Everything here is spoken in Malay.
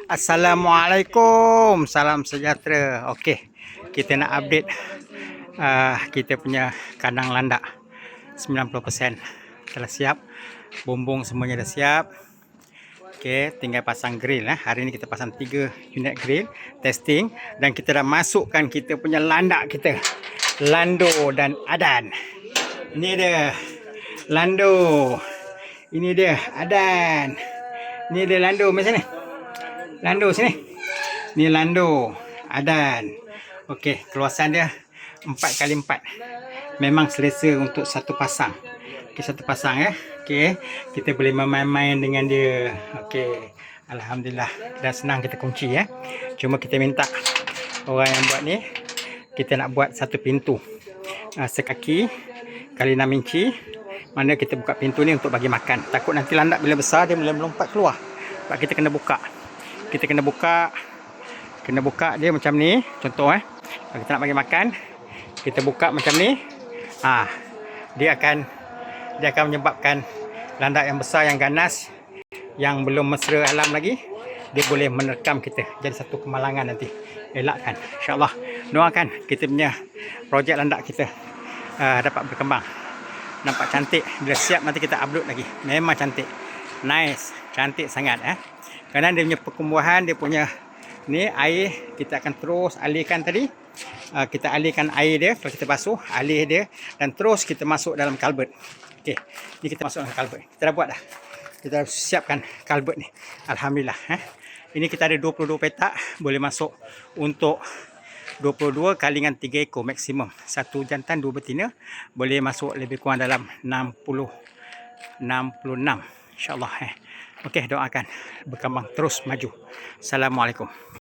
Assalamualaikum, salam sejahtera. Okey, kita nak update kita punya kandang landak 90% telah siap. Bumbung semuanya dah siap. Okey, tinggal pasang grill. Hari ni kita pasang 3 unit grill testing dan kita dah masukkan kita punya landak kita, Lando dan Adan. Ini dia Lando, ini dia Adan, ini dia Lando. Macam ni Lando sini. Ni Lando, Adan. Okey, keluasan dia 4x4. Memang selesa untuk satu pasang. Okey, satu pasang ya. Okey, kita boleh main-main dengan dia. Okey, alhamdulillah. Dah senang kita kunci ya. Cuma kita minta orang yang buat ni, kita nak buat satu pintu sekaki kali 6 inci. Mana kita buka pintu ni untuk bagi makan. Takut nanti landak bila besar dia mula melompat keluar. Sebab kita kena buka. Kita kena buka dia macam ni. Contoh kalau kita nak bagi makan, kita buka macam ni. Dia akan menyebabkan landak yang besar, yang ganas, yang belum mesra alam lagi, dia boleh menerkam kita. Jadi satu kemalangan nanti. Elakkan, insya-Allah. Doakan kita punya projek landak kita dapat berkembang. Nampak cantik. Bila siap nanti kita upload lagi. Memang cantik. Nice, cantik sangat kerana dia punya pertumbuhan, dia punya ni air kita akan terus alirkan tadi. Kita alirkan air dia, kalau kita basuh, alih dia dan terus kita masuk dalam kalbet. Okey, ni kita masuk dalam kalbet. Kita dah buat dah. Kita dah siapkan kalbet ni. Alhamdulillah. Ini kita ada 22 petak, boleh masuk untuk 22 kali dengan 3 ekor maksimum. Satu jantan, 2 betina, boleh masuk lebih kurang dalam 66 insya-Allah. Okey, doakan berkembang terus maju. Assalamualaikum.